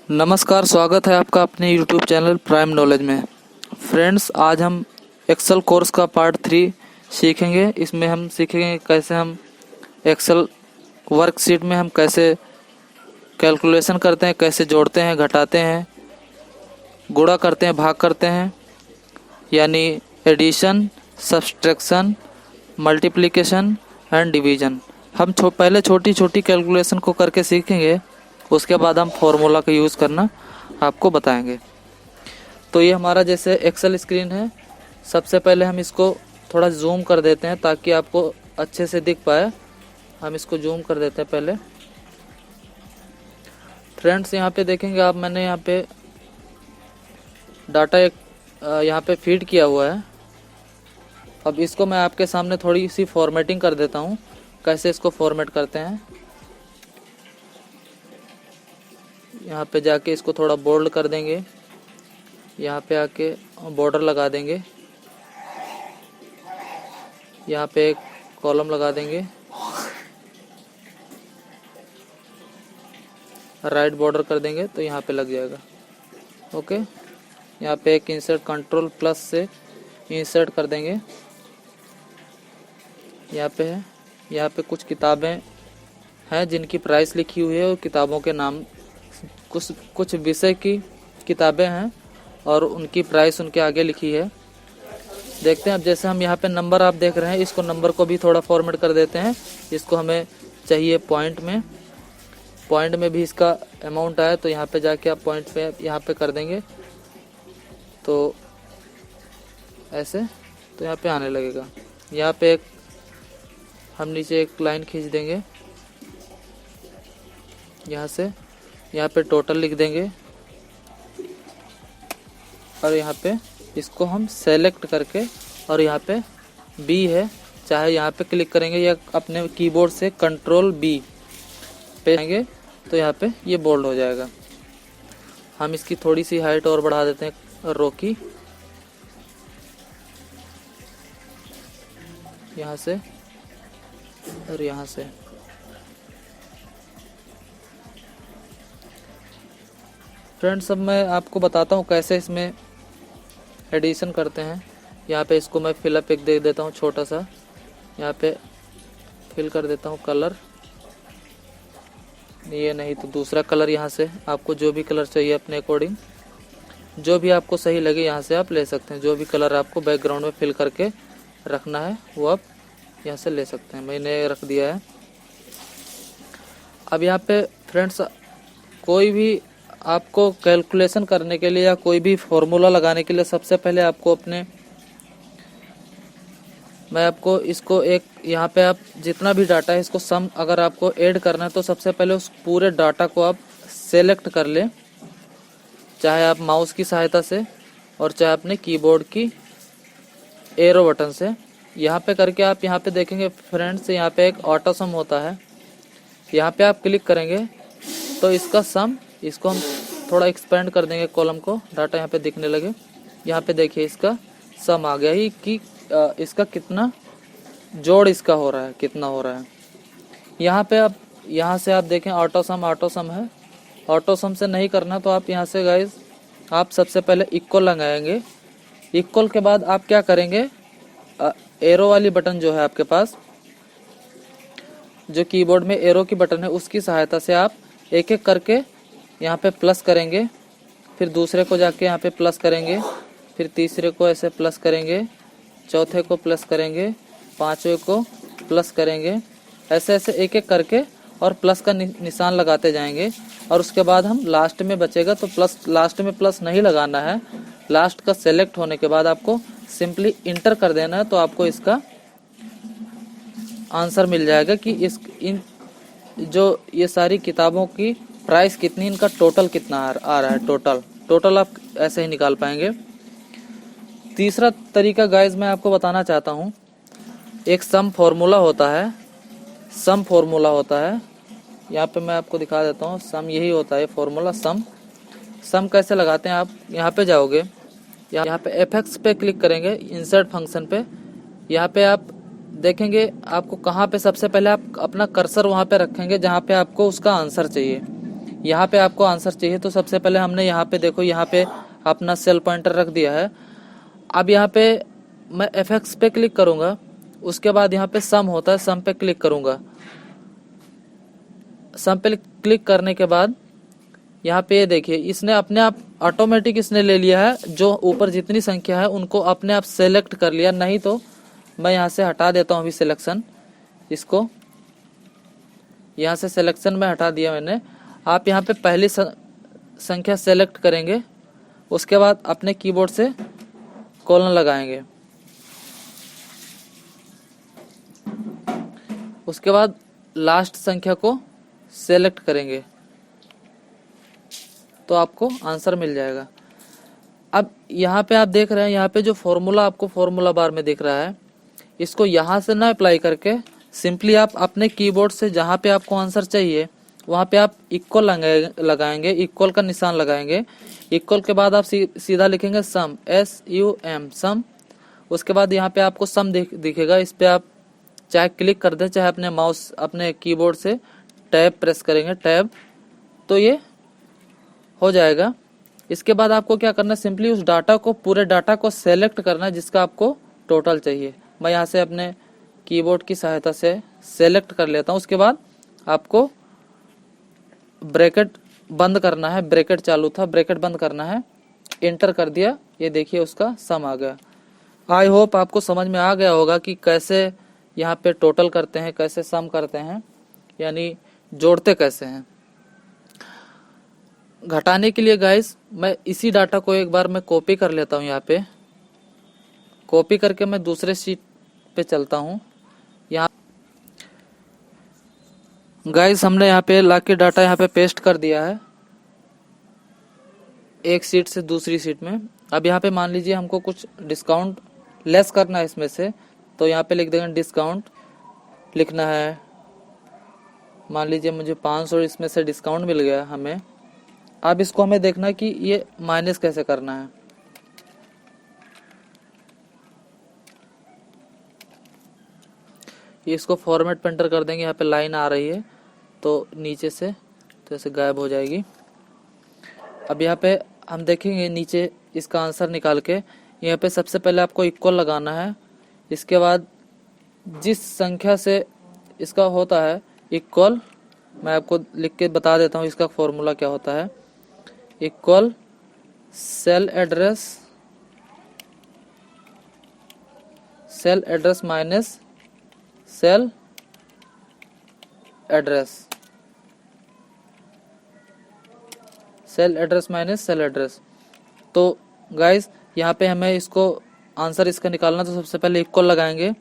नमस्कार, स्वागत है आपका अपने YouTube चैनल प्राइम नॉलेज में। फ्रेंड्स, आज हम एक्सेल कोर्स का पार्ट 3 सीखेंगे। इसमें हम सीखेंगे कैसे हम एक्सेल वर्कशीट में हम कैसे कैलकुलेशन करते हैं, कैसे जोड़ते हैं, घटाते हैं, गुणा करते हैं, भाग करते हैं, यानी addition, subtraction, multiplication and division. हम पहले छोटी छोटी कैलकुलेशन को करके सीखेंगे, उसके बाद हम फॉर्मूला का यूज़ करना आपको बताएंगे। तो ये हमारा जैसे एक्सेल स्क्रीन है। सबसे पहले हम इसको थोड़ा जूम कर देते हैं ताकि आपको अच्छे से दिख पाए। हम इसको जूम कर देते हैं पहले। फ्रेंड्स, यहाँ पे देखेंगे आप, मैंने यहाँ पे डाटा यहाँ पे फीड किया हुआ है। अब इसको मैं आपके सामने थोड़ी सी फॉर्मेटिंग कर देता हूँ, कैसे इसको फॉर्मेट करते हैं। यहाँ पे जाके इसको थोड़ा बोल्ड कर देंगे, यहाँ पे आके बॉर्डर लगा देंगे, यहाँ पे एक कॉलम लगा देंगे, राइट बॉर्डर कर देंगे तो यहाँ पे लग जाएगा। ओके, यहाँ पे एक इंसर्ट कंट्रोल प्लस से इंसर्ट कर देंगे। यहाँ पे है, यहाँ पे कुछ किताबें हैं जिनकी प्राइस लिखी हुई है और किताबों के नाम, कुछ विषय की किताबें हैं और उनकी प्राइस उनके आगे लिखी है। देखते हैं अब, जैसे हम यहाँ पे नंबर आप देख रहे हैं, इसको नंबर को भी थोड़ा फॉर्मेट कर देते हैं। इसको हमें चाहिए पॉइंट में भी इसका अमाउंट आए तो यहाँ पे जाके आप पॉइंट पे यहाँ पे कर देंगे तो ऐसे, तो यहाँ पे आने लगेगा। यहाँ पे एक हम नीचे एक लाइन खींच देंगे, यहाँ से यहाँ पे टोटल लिख देंगे और यहाँ पे इसको हम सेलेक्ट करके, और यहाँ पे बी है, चाहे यहाँ पे क्लिक करेंगे या अपने कीबोर्ड से कंट्रोल बी पे जाएंगे तो यहाँ पे ये बोल्ड हो जाएगा। हम इसकी थोड़ी सी हाइट और बढ़ा देते हैं रो की, यहाँ से और यहाँ से। फ्रेंड्स, अब मैं आपको बताता हूँ कैसे इसमें एडिशन करते हैं। यहाँ पे इसको मैं फिलअप एक दे देता हूँ छोटा सा, यहाँ पे फिल कर देता हूँ कलर, ये नहीं तो दूसरा कलर। यहाँ से आपको जो भी कलर चाहिए अपने अकॉर्डिंग, जो भी आपको सही लगे यहाँ से आप ले सकते हैं। जो भी कलर आपको बैकग्राउंड में फिल करके रखना है वो आप यहाँ से ले सकते हैं। मैंने रख दिया है। अब यहाँ पे फ्रेंड्स, कोई भी आपको कैलकुलेशन करने के लिए या कोई भी फॉर्मूला लगाने के लिए सबसे पहले आपको मैं आपको इसको एक, यहाँ पे आप जितना भी डाटा है इसको सम अगर आपको ऐड करना है तो सबसे पहले उस पूरे डाटा को आप सेलेक्ट कर लें, चाहे आप माउस की सहायता से और चाहे अपने कीबोर्ड की एरो बटन से। यहाँ पे करके आप यहाँ पे देखेंगे फ्रेंड्स, यहाँ पे एक ऑटो सम होता है, यहाँ पे आप क्लिक करेंगे तो इसका सम, इसको हम थोड़ा एक्सपेंड कर देंगे कॉलम को, डाटा यहाँ पे दिखने लगे। यहाँ पे देखिए इसका सम आ गया ही कि इसका कितना जोड़ इसका हो रहा है, कितना हो रहा है। यहाँ पे आप, यहाँ से आप देखें ऑटो सम है। ऑटो सम से नहीं करना तो आप यहाँ से गाइज आप सबसे पहले इक्वल लगाएंगे। इक्वल के बाद आप क्या करेंगे, एरो वाली बटन जो है आपके पास, जो कीबोर्ड में एरो की बटन है, उसकी सहायता से आप एक एक करके यहाँ पे प्लस करेंगे, फिर दूसरे को जाके यहाँ पे प्लस करेंगे, फिर तीसरे को ऐसे प्लस करेंगे, चौथे को प्लस करेंगे, पांचवे को प्लस करेंगे, ऐसे ऐसे एक एक करके और प्लस का निशान लगाते जाएंगे। और उसके बाद हम लास्ट में बचेगा तो प्लस, लास्ट में प्लस नहीं लगाना है। लास्ट का सेलेक्ट होने के बाद आपको सिंपली इंटर कर देना है तो आपको इसका आंसर मिल जाएगा कि इन जो ये सारी किताबों की प्राइस कितनी, इनका टोटल कितना आ रहा है। टोटल आप ऐसे ही निकाल पाएंगे। तीसरा तरीका गाइज मैं आपको बताना चाहता हूँ, एक सम फॉर्मूला होता है। यहाँ पे मैं आपको दिखा देता हूँ, सम यही होता है फॉर्मूला। सम कैसे लगाते हैं, आप यहाँ पे जाओगे, यहाँ पे एफएक्स पे क्लिक करेंगे, इंसर्ट फंक्शन पे। यहाँ पे आप देखेंगे आपको कहाँ पे सबसे पहले आप अपना कर्सर वहाँ पे रखेंगे जहाँ पे आपको उसका आंसर चाहिए। यहाँ पे आपको आंसर चाहिए। तो सबसे पहले हमने यहाँ पे देखो, यहाँ पे अपना सेल पॉइंटर रख दिया है। अब यहाँ पे मैं F6 पे क्लिक करूँगा, उसके बाद यहाँ पे सम होता है, सम पे क्लिक करूँगा। सम पे क्लिक करने के बाद यहाँ पे ये देखिए, इसने अपने आप ऑटोमेटिक इसने ले लिया है, जो ऊपर जितनी संख्या है उनको अपने आप सेलेक्ट कर लिया। नहीं तो मैं यहाँ से हटा देता हूँ अभी सिलेक्शन, इसको यहाँ से सिलेक्शन में हटा दिया मैंने। आप यहाँ पे पहली संख्या सेलेक्ट करेंगे, उसके बाद अपने कीबोर्ड से कॉलन लगाएंगे, उसके बाद लास्ट संख्या को सेलेक्ट करेंगे तो आपको आंसर मिल जाएगा। अब यहाँ पे आप देख रहे हैं, यहाँ पे जो फॉर्मूला आपको फॉर्मूला बार में दिख रहा है, इसको यहाँ से ना अप्लाई करके सिंपली आप अपने कीबोर्ड से जहाँ पे आपको आंसर चाहिए वहाँ पे आप इक्वल लगाएंगे, इक्वल का निशान लगाएंगे। इक्वल के बाद आप सीधा लिखेंगे सम, SUM, सम। उसके बाद यहाँ पे आपको सम दिखेगा, इस पे आप चाहे क्लिक कर दें, चाहे अपने माउस अपने कीबोर्ड से टैब प्रेस करेंगे, टैब, तो ये हो जाएगा। इसके बाद आपको क्या करना है, सिंपली उस डाटा को, पूरे डाटा को सेलेक्ट करना है जिसका आपको टोटल चाहिए। मैं यहाँ से अपने कीबोर्ड की सहायता से सेलेक्ट कर लेता हूँ। उसके बाद आपको ब्रैकेट बंद करना है, ब्रैकेट चालू था, ब्रैकेट बंद करना है, एंटर कर दिया, ये देखिए उसका सम आ गया। आई होप आपको समझ में आ गया होगा कि कैसे यहाँ पे टोटल करते हैं, कैसे सम करते हैं, यानी जोड़ते कैसे हैं। घटाने के लिए गाइस मैं इसी डाटा को एक बार मैं कॉपी कर लेता हूँ, यहाँ पे कॉपी करके मैं दूसरे शीट पे चलता हूँ। यहाँ गाइस हमने यहाँ पे लाके डाटा यहाँ पे पेस्ट कर दिया है, एक सीट से दूसरी सीट में। अब यहाँ पे मान लीजिए हमको कुछ डिस्काउंट लेस करना है इसमें से, तो यहाँ पे लिख देंगे डिस्काउंट लिखना है। मान लीजिए मुझे 500 इसमें से डिस्काउंट मिल गया हमें। अब इसको हमें देखना कि ये माइनस कैसे करना है। ये इसको फॉर्मेट पे एंटर कर देंगे, यहाँ पे लाइन आ रही है तो नीचे से तो ऐसे गायब हो जाएगी। अब यहाँ पे हम देखेंगे नीचे इसका आंसर निकाल के, यहाँ पे सबसे पहले आपको इक्वल लगाना है। इसके बाद जिस संख्या से इसका होता है इक्वल, मैं आपको लिख के बता देता हूँ इसका फॉर्मूला क्या होता है। Equal cell address minus cell address minus cell address. तो गाइस यहाँ पे हमें इसको आंसर इसका निकालना, तो सबसे पहले इक्वल लगाएंगे,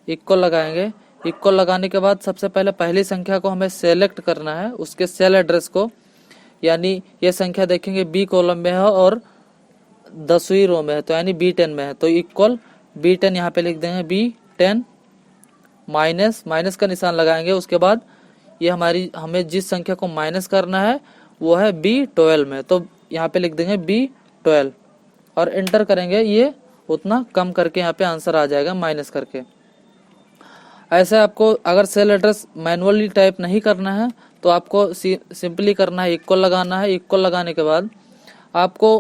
इक्वल लगाने के बाद सबसे पहले पहली संख्या को हमें सेलेक्ट करना है, उसके सेल एड्रेस को, यानी ये संख्या देखेंगे बी कॉलम में है और 10वीं रो में है, तो यानी B10 में है, तो इक्वल B10 यहाँ पे लिख देंगे, B10 माइनस का निशान लगाएंगे। उसके बाद ये हमें जिस संख्या को माइनस करना है वो है B12 में, तो यहाँ पे लिख देंगे B12 और एंटर करेंगे, ये उतना कम करके यहाँ पे आंसर आ जाएगा माइनस करके। ऐसे आपको अगर सेल एड्रेस मैनुअली टाइप नहीं करना है तो आपको सिंपली करना है, इक्वल लगाना है। इक्वल लगाने के बाद आपको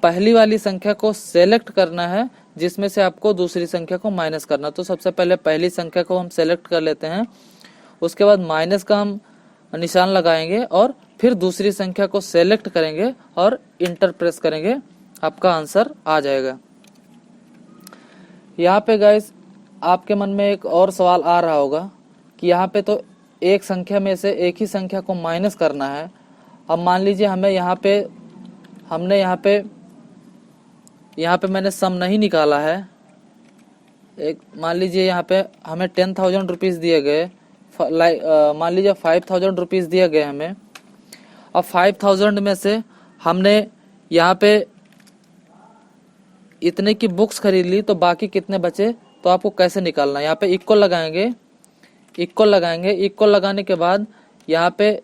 पहली वाली संख्या को सेलेक्ट करना है जिसमें से आपको दूसरी संख्या को माइनस करना। तो सबसे पहले पहली संख्या को हम सेलेक्ट कर लेते हैं, उसके बाद माइनस का हम निशान लगाएंगे और फिर दूसरी संख्या को सेलेक्ट करेंगे और इंटर प्रेस करेंगे, आपका आंसर आ जाएगा। यहाँ पे गाइस आपके मन में एक और सवाल आ रहा होगा कि यहाँ पे तो एक संख्या में से एक ही संख्या को माइनस करना है। अब मान लीजिए हमें यहाँ पे मैंने सम नहीं निकाला है। एक मान लीजिए यहाँ पे हमें 10,000 रुपीज़ दिए गए, मान लीजिए 5,000 रुपीज़ दिए गए हमें। अब 5,000 में से हमने यहाँ पे इतने की बुक्स खरीद ली, तो बाकी कितने बचे, तो आपको कैसे निकालना है। यहाँ पे इक्वल लगाएंगे, इक्वल लगाने के बाद यहाँ पे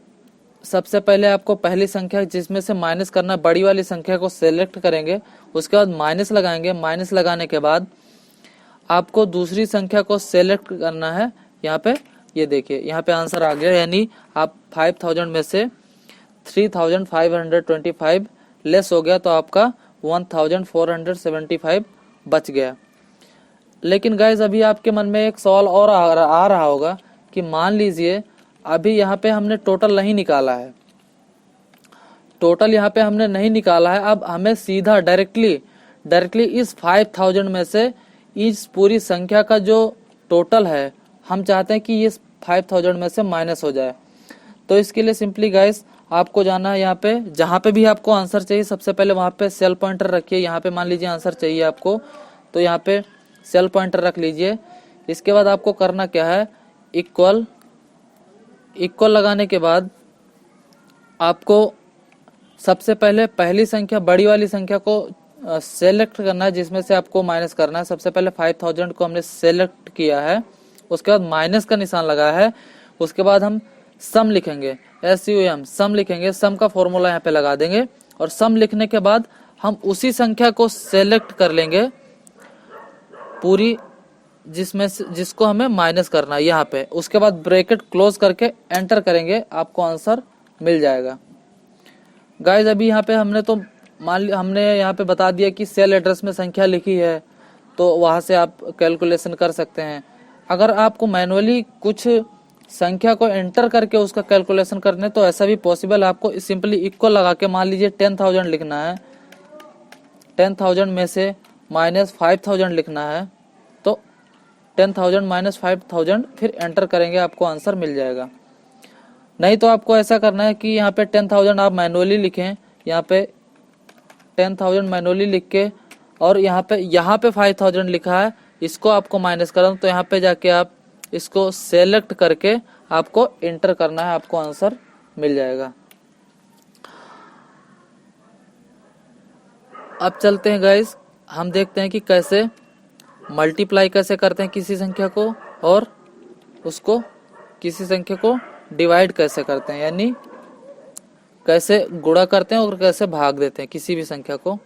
सबसे पहले आपको पहली संख्या जिसमें से माइनस करना, बड़ी वाली संख्या को सेलेक्ट करेंगे, उसके बाद माइनस लगाएंगे। माइनस लगाने के बाद आपको दूसरी संख्या को सेलेक्ट करना है। यहाँ पे ये देखिए, यहाँ पे आंसर आ गया, यानी आप 5,000 में से 3525 लेस हो गया तो आपका 1475 बच गया। लेकिन गाइज अभी आपके मन में एक सवाल और आ रहा होगा कि मान लीजिए अभी यहाँ पे हमने टोटल नहीं निकाला है, टोटल यहाँ पे हमने नहीं निकाला है। अब हमें सीधा डायरेक्टली इस 5000 में से इस पूरी संख्या का जो टोटल है हम चाहते हैं कि ये 5000 में से माइनस हो जाए। तो इसके लिए सिंपली गाइस आपको जाना है यहाँ पे, जहाँ पे भी आपको आंसर चाहिए सबसे पहले वहाँ पे सेल पॉइंटर रखिए। यहाँ पे मान लीजिए आंसर चाहिए आपको, तो यहाँ पे सेल पॉइंटर रख लीजिए। इसके बाद आपको करना क्या है, इक्वल लगाने के बाद आपको सबसे पहले पहली संख्या बड़ी वाली संख्या को सेलेक्ट करना है जिसमें से आपको माइनस करना है। सबसे पहले 5000 को हमने सेलेक्ट किया है, उसके बाद माइनस का निशान लगा है, उसके बाद हम सम लिखेंगे, SUM सम लिखेंगे। सम का फॉर्मूला यहाँ पे लगा देंगे और सम लिखने के बाद हम उसी संख्या को सेलेक्ट कर लेंगे पूरी जिसमें जिसको हमें माइनस करना है यहाँ पे। उसके बाद ब्रैकेट क्लोज करके एंटर करेंगे, आपको आंसर मिल जाएगा। गाइज अभी यहाँ पे हमने यहाँ पे बता दिया कि सेल एड्रेस में संख्या लिखी है तो वहां से आप कैलकुलेशन कर सकते हैं। अगर आपको मैनुअली कुछ संख्या को एंटर करके उसका कैलकुलेशन करने तो ऐसा भी पॉसिबल है। आपको सिंपली इक्वल लगा के मान लीजिए 10,000 लिखना है, 10,000 में से माइनस 5,000 लिखना है, तो 10,000 माइनस 5,000 फिर एंटर करेंगे, आपको आंसर मिल जाएगा। नहीं तो आपको ऐसा करना है कि यहाँ पे 10,000 आप मैनुअली लिखें, यहाँ पे 10,000 मैनुअली लिख के और यहाँ पे 5,000 लिखा है, इसको आपको माइनस करना, तो यहाँ पे जाके आप इसको सेलेक्ट करके आपको एंटर करना है, आपको आंसर मिल जाएगा। अब चलते हैं गाइस, हम देखते हैं कि कैसे मल्टीप्लाई कैसे करते हैं किसी संख्या को और उसको किसी संख्या को डिवाइड कैसे करते हैं, यानी कैसे गुणा करते हैं और कैसे भाग देते हैं किसी भी संख्या को।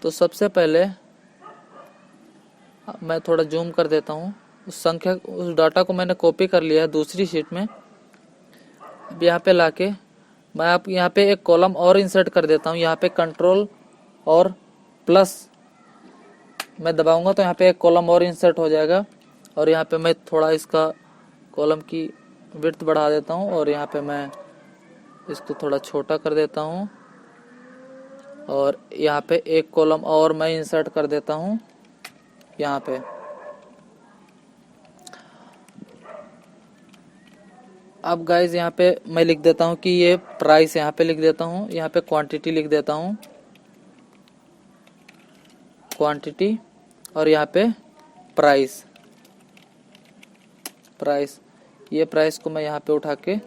तो सबसे पहले मैं थोड़ा जूम कर देता हूँ, उस डाटा को मैंने कॉपी कर लिया है दूसरी शीट में। अब यहाँ पे लाके मैं आप यहाँ पे एक कॉलम और इंसर्ट कर देता हूँ। यहाँ पे कंट्रोल और प्लस मैं दबाऊंगा तो यहाँ पे एक कॉलम और इंसर्ट हो जाएगा। और यहाँ पे मैं थोड़ा इसका कॉलम की विड्थ बढ़ा देता हूँ और यहाँ पे मैं इसको थोड़ा छोटा कर देता हूँ और यहाँ पे एक कॉलम और मैं इंसर्ट कर देता हूँ यहाँ पे। अब गाइज यहाँ पे मैं लिख देता हूँ कि ये प्राइस, यहाँ पे लिख देता हूँ, यहाँ पे क्वांटिटी लिख देता हूँ, क्वांटिटी, और यहाँ पे प्राइस। ये प्राइस को मैं यहाँ पे उठा के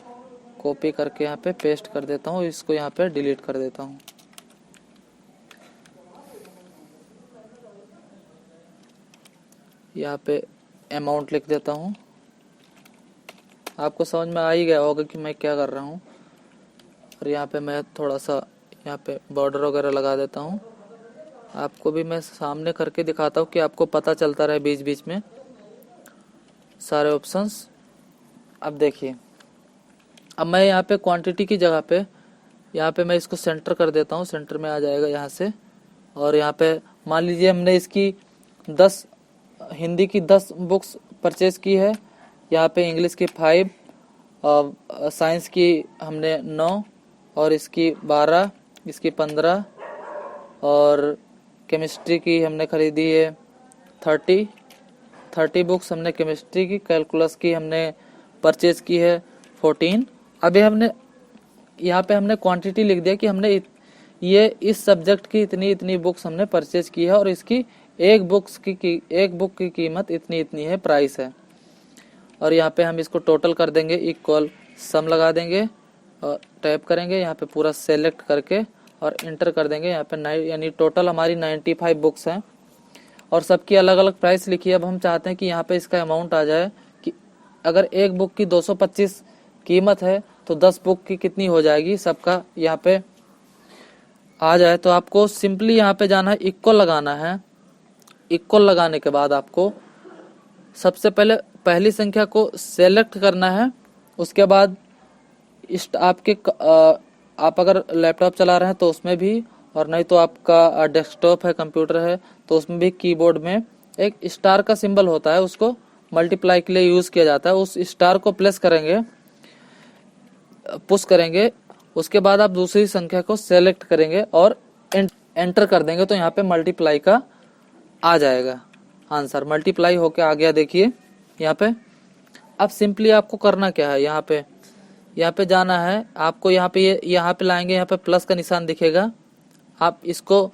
कॉपी करके यहाँ पे पेस्ट कर देता हूँ, इसको यहाँ पे डिलीट कर देता हूँ। यहाँ पे अमाउंट लिख देता हूँ। आपको समझ में आ ही गया होगा कि मैं क्या कर रहा हूँ। और यहाँ पे मैं थोड़ा सा यहाँ पे बॉर्डर वगैरह लगा देता हूँ। आपको भी मैं सामने करके दिखाता हूँ कि आपको पता चलता रहे बीच बीच में सारे ऑप्शंस। अब देखिए, अब मैं यहाँ पे क्वांटिटी की जगह पे यहाँ पे मैं इसको सेंटर कर देता हूँ, सेंटर में आ जाएगा यहाँ से। और यहाँ पे मान लीजिए हमने इसकी 10 हिंदी की 10 बुक्स परचेज की है, यहाँ पे इंग्लिश की 5, साइंस की हमने 9 और इसकी 12, इसकी 15 और केमिस्ट्री की हमने खरीदी है 30 बुक्स हमने केमिस्ट्री की। कैलकुलस की हमने परचेज की है 14। अभी हमने यहाँ पे हमने क्वांटिटी लिख दिया कि हमने ये इस सब्जेक्ट की इतनी बुक्स हमने परचेज की है और इसकी एक बुक की कीमत इतनी है, प्राइस है। और यहाँ पे हम इसको टोटल कर देंगे, इक्वल सम लगा देंगे और टैप करेंगे, यहाँ पे पूरा सेलेक्ट करके और इंटर कर देंगे। यहाँ पे यानी टोटल हमारी 95 बुक्स हैं और सबकी अलग अलग प्राइस लिखी है। अब हम चाहते हैं कि यहाँ पे इसका अमाउंट आ जाए कि अगर एक बुक की 225 कीमत है तो 10 बुक की कितनी हो जाएगी, सबका यहाँ पे आ जाए। तो आपको सिंपली यहाँ पे जाना है, इक्वल लगाना है। इक्वल लगाने के बाद आपको सबसे पहले पहली संख्या को सेलेक्ट करना है, उसके बाद आप अगर लैपटॉप चला रहे हैं तो उसमें भी, और नहीं तो आपका डेस्कटॉप है, कंप्यूटर है, तो उसमें भी कीबोर्ड में एक स्टार का सिंबल होता है, उसको मल्टीप्लाई के लिए यूज किया जाता है। उस स्टार को प्लेस करेंगे, पुश करेंगे, उसके बाद आप दूसरी संख्या को सेलेक्ट करेंगे और एंटर कर देंगे, तो यहाँ पे मल्टीप्लाई का आ जाएगा आंसर। मल्टीप्लाई होके आ गया, देखिए यहाँ पे। अब सिंपली आपको करना क्या है, यहाँ पे जाना है आपको, यहाँ पे लाएंगे, यहाँ पे प्लस का निशान दिखेगा, आप इसको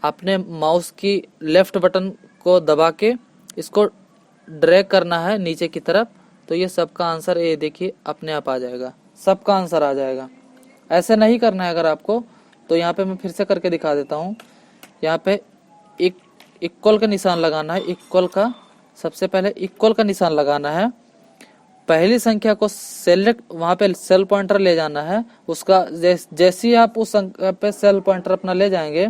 अपने माउस की लेफ्ट बटन को दबा के इसको ड्रैग करना है नीचे की तरफ, तो ये सबका आंसर, ये देखिए अपने आप आ जाएगा, सबका आंसर आ जाएगा। ऐसे नहीं करना है अगर आपको, तो यहाँ पे मैं फिर से करके दिखा देता हूँ। यहाँ पे इक्वल का निशान लगाना है, इक्वल का, सबसे पहले इक्वल का निशान लगाना है, पहली संख्या को सेलेक्ट, वहां पे सेल पॉइंटर ले जाना है उसका। जैसे ही आप उस संख्या पे सेल पॉइंटर अपना ले जाएंगे,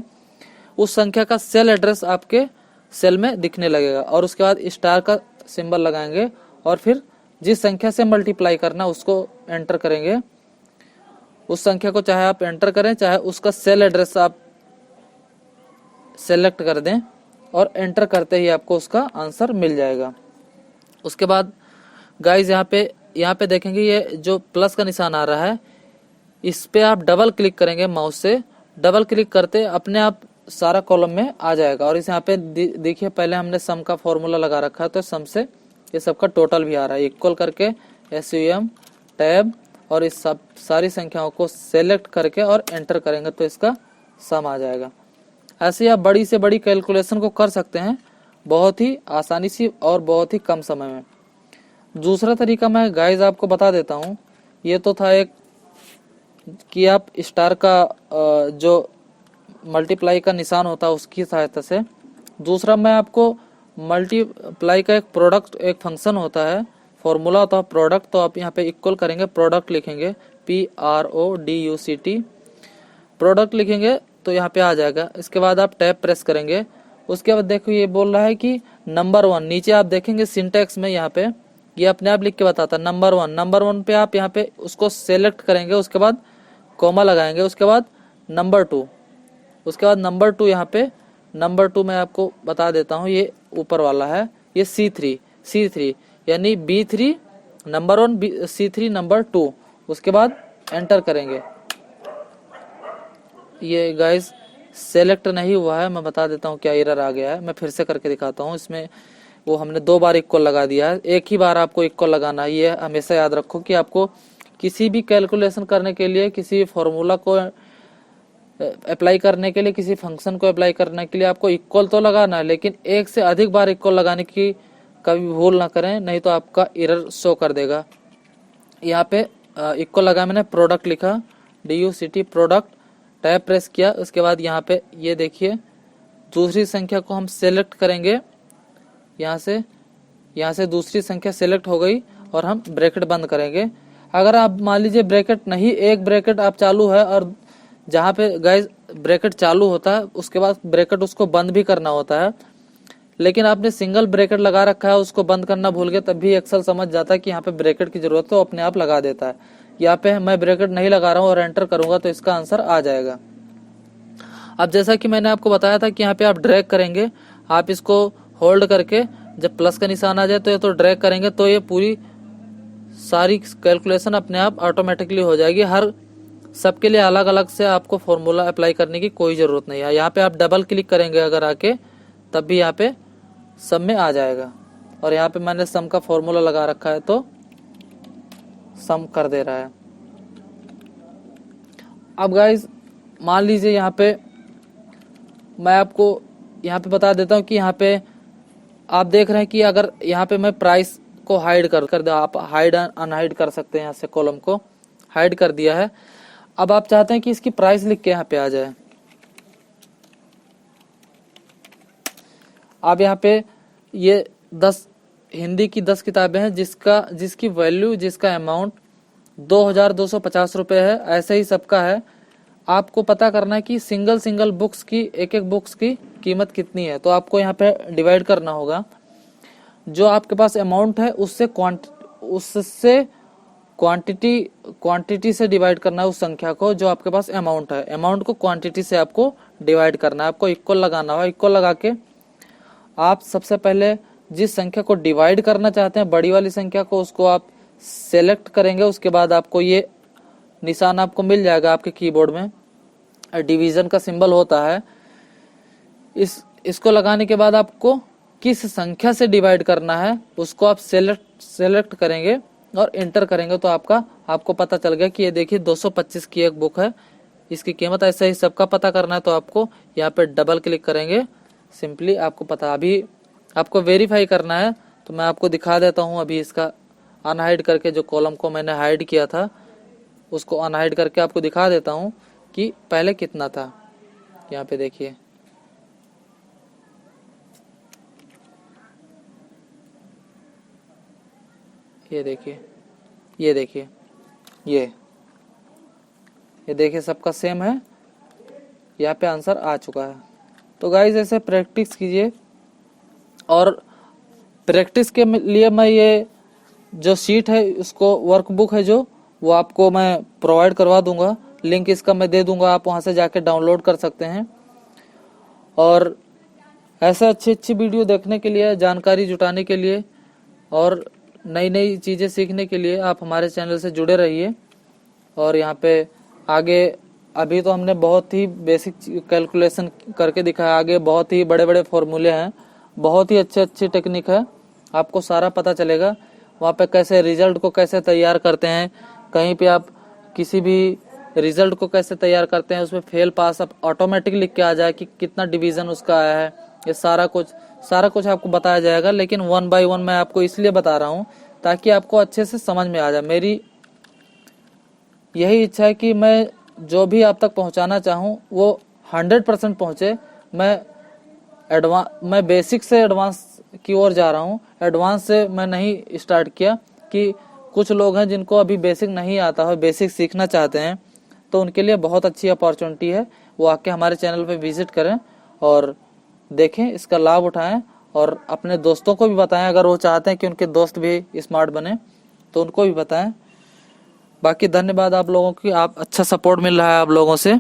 उस संख्या का सेल एड्रेस आपके सेल में दिखने लगेगा, और उसके बाद स्टार का सिंबल लगाएंगे और फिर जिस संख्या से मल्टीप्लाई करना उसको एंटर करेंगे। उस संख्या को चाहे आप एंटर करें, चाहे उसका सेल एड्रेस आप सेलेक्ट कर दें, और एंटर करते ही आपको उसका आंसर मिल जाएगा। उसके बाद गाइज यहाँ पे देखेंगे, ये जो प्लस का निशान आ रहा है, इस पे आप डबल क्लिक करेंगे माउस से, डबल क्लिक करते अपने आप सारा कॉलम में आ जाएगा। और इस यहाँ पे देखिए, पहले हमने सम का फॉर्मूला लगा रखा है, तो सम से ये सबका टोटल भी आ रहा है, इक्वल करके SUM टैब, और इस सब सारी संख्याओं को सेलेक्ट करके और एंटर करेंगे तो इसका सम आ जाएगा। ऐसे ही आप बड़ी से बड़ी कैलकुलेशन को कर सकते हैं बहुत ही आसानी से और बहुत ही कम समय में। दूसरा तरीका मैं गाइज आपको बता देता हूँ। ये तो था एक कि आप स्टार का जो मल्टीप्लाई का निशान होता है उसकी सहायता से। दूसरा मैं आपको मल्टीप्लाई का एक प्रोडक्ट, एक फंक्शन होता है, फॉर्मूला होता है प्रोडक्ट, तो आप यहाँ पे इक्वल करेंगे, प्रोडक्ट लिखेंगे, PRODUCT, प्रोडक्ट लिखेंगे तो यहाँ पे आ जाएगा। इसके बाद आप टैब प्रेस करेंगे, उसके बाद देखो ये बोल रहा है कि नंबर 1, नीचे आप देखेंगे सिंटेक्स में यहाँ पे ये अपने आप लिख के बताता है नंबर 1। नंबर 1 पे आप यहाँ पे उसको सेलेक्ट करेंगे, उसके बाद कॉमा लगाएंगे, उसके बाद नंबर 2, उसके बाद नंबर 2, यहाँ पे नंबर 2 मैं आपको बता देता हूँ, ये ऊपर वाला है, ये C3 यानी B3 नंबर 1, C3 नंबर 2, उसके बाद एंटर करेंगे। ये गाइस सेलेक्ट नहीं हुआ है, मैं बता देता हूँ क्या एरर आ गया है, मैं फिर से करके दिखाता हूँ। इसमें वो हमने 2 बार इक्वल लगा दिया है, एक ही बार आपको इक्वल लगाना है। ये हमेशा याद रखो कि आपको किसी भी कैलकुलेशन करने के लिए, किसी फॉर्मूला को अप्लाई करने के लिए, किसी फंक्शन को अप्लाई करने के लिए आपको इक्वल तो लगाना है, लेकिन एक से अधिक बार इक्वल लगाने की कभी भूल ना करें, नहीं तो आपका एरर शो कर देगा। यहाँ पे इक्वल लगा, मैंने प्रोडक्ट लिखा, DUCT प्रोडक्ट, टैब प्रेस किया, उसके बाद यहाँ पे ये देखिए दूसरी संख्या को हम सेलेक्ट करेंगे, यहाँ से दूसरी संख्या सेलेक्ट हो गई और हम ब्रैकेट बंद करेंगे। अगर आप मान लीजिए ब्रैकेट नहीं, एक ब्रैकेट आप चालू है और जहाँ पे गाइस ब्रैकेट चालू होता है उसके बाद ब्रैकेट उसको बंद भी करना होता है, लेकिन आपने सिंगल ब्रैकेट लगा रखा है, उसको बंद करना भूल गए, तब भी एक्सेल समझ जाता है कि यहाँ पे ब्रैकेट की जरूरत है, तो अपने आप लगा देता है। यहाँ पे मैं ब्रैकेट नहीं लगा रहा हूँ और एंटर करूंगा तो इसका आंसर आ जाएगा। अब जैसा कि मैंने आपको बताया था कि यहाँ पे आप ड्रैग करेंगे, आप इसको होल्ड करके जब प्लस का निशान आ जाए तो ये तो ड्रैग करेंगे तो ये पूरी सारी कैलकुलेशन अपने आप ऑटोमेटिकली हो जाएगी। हर सबके लिए अलग अलग से आपको फॉर्मूला अप्लाई करने की कोई ज़रूरत नहीं है। यहाँ पे आप डबल क्लिक करेंगे अगर आके, तब भी यहाँ पे सम में आ जाएगा। और यहाँ पे मैंने सम का फॉर्मूला लगा रखा है तो सम कर दे रहा है। अब गाइज मान लीजिए यहाँ पे मैं आपको यहाँ पे बता देता हूँ कि यहाँ पे आप देख रहे हैं कि अगर यहाँ पे मैं प्राइस को हाइड कर दो, आप हाइड अनहाइड कर सकते हैं। यहाँ से कॉलम को हाइड कर दिया है। अब आप चाहते हैं कि इसकी प्राइस लिख के यहाँ पे आ जाए। आप यहाँ पे ये 10 हिंदी की 10 किताबें हैं जिसकी वैल्यू, जिसका अमाउंट 2250 रुपये है। ऐसे ही सबका है। आपको पता करना है कि सिंगल बुक्स की, एक बुक्स की कीमत कितनी है, तो आपको यहाँ पे डिवाइड करना होगा। जो आपके पास अमाउंट है उससे क्वांटिटी से डिवाइड करना है उस संख्या को जो आपके पास अमाउंट है। अमाउंट को क्वांटिटी से आपको डिवाइड करना है, आपको इक्वल लगाना होगा। इक्वल लगा के आप सबसे पहले जिस संख्या को डिवाइड करना चाहते हैं, बड़ी वाली संख्या को, उसको आप सेलेक्ट करेंगे। उसके बाद आपको ये निशान आपको मिल जाएगा आपके कीबोर्ड में, डिवीजन का सिंबल होता है। इसको लगाने के बाद आपको किस संख्या से डिवाइड करना है उसको आप सेलेक्ट करेंगे और एंटर करेंगे तो आपको पता चल गया कि ये देखिए 225 की एक बुक है, इसकी कीमत। ऐसे ही सबका पता करना है तो आपको यहाँ पे डबल क्लिक करेंगे, सिंपली आपको पता। अभी आपको वेरीफाई करना है तो मैं आपको दिखा देता हूँ। अभी इसका अनहाइड करके, जो कॉलम को मैंने हाइड किया था उसको अनहाइड करके आपको दिखा देता हूँ कि पहले कितना था। यहाँ पे देखिए, ये देखिए, ये देखिए, ये देखिए सबका सेम है। यहाँ पे आंसर आ चुका है। तो गाइस ऐसे प्रैक्टिस कीजिए, और प्रैक्टिस के लिए मैं ये जो शीट है उसको, वर्कबुक है जो, वो आपको मैं प्रोवाइड करवा दूंगा। लिंक इसका मैं दे दूंगा, आप वहां से जाके डाउनलोड कर सकते हैं। और ऐसे अच्छी वीडियो देखने के लिए, जानकारी जुटाने के लिए और नई नई चीज़ें सीखने के लिए आप हमारे चैनल से जुड़े रहिए। और यहाँ पे आगे, अभी तो हमने बहुत ही बेसिक कैलकुलेशन करके दिखाया, आगे बहुत ही बड़े बड़े फॉर्मूले हैं, बहुत ही अच्छी टेक्निक है, आपको सारा पता चलेगा। वहाँ पे कैसे रिजल्ट को कैसे तैयार करते हैं, कहीं पे आप किसी भी रिजल्ट को कैसे तैयार करते हैं, उसमें फेल पास अब ऑटोमेटिक लिख के आ जाए कि कितना डिवीजन उसका आया है। ये सारा कुछ आपको बताया जाएगा, लेकिन 1 बाय 1 मैं आपको इसलिए बता रहा हूँ ताकि आपको अच्छे से समझ में आ जाए। मेरी यही इच्छा है कि मैं जो भी आप तक पहुँचाना चाहूँ वो 100% पहुँचे। मैं बेसिक से एडवांस की ओर जा रहा हूँ। एडवांस से मैं नहीं स्टार्ट किया, कि कुछ लोग हैं जिनको अभी बेसिक नहीं आता है, बेसिक सीखना चाहते हैं, तो उनके लिए बहुत अच्छी अपॉर्चुनिटी है। वो आके हमारे चैनल पे विजिट करें और देखें, इसका लाभ उठाएं और अपने दोस्तों को भी बताएं। अगर वो चाहते हैं कि उनके दोस्त भी स्मार्ट बने तो उनको भी बताएं। बाकी धन्यवाद आप लोगों की, आप अच्छा सपोर्ट मिल रहा है आप लोगों से।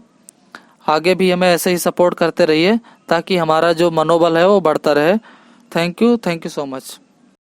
आगे भी हमें ऐसे ही सपोर्ट करते रहिए ताकि हमारा जो मनोबल है वो बढ़ता रहे। Thank you so much.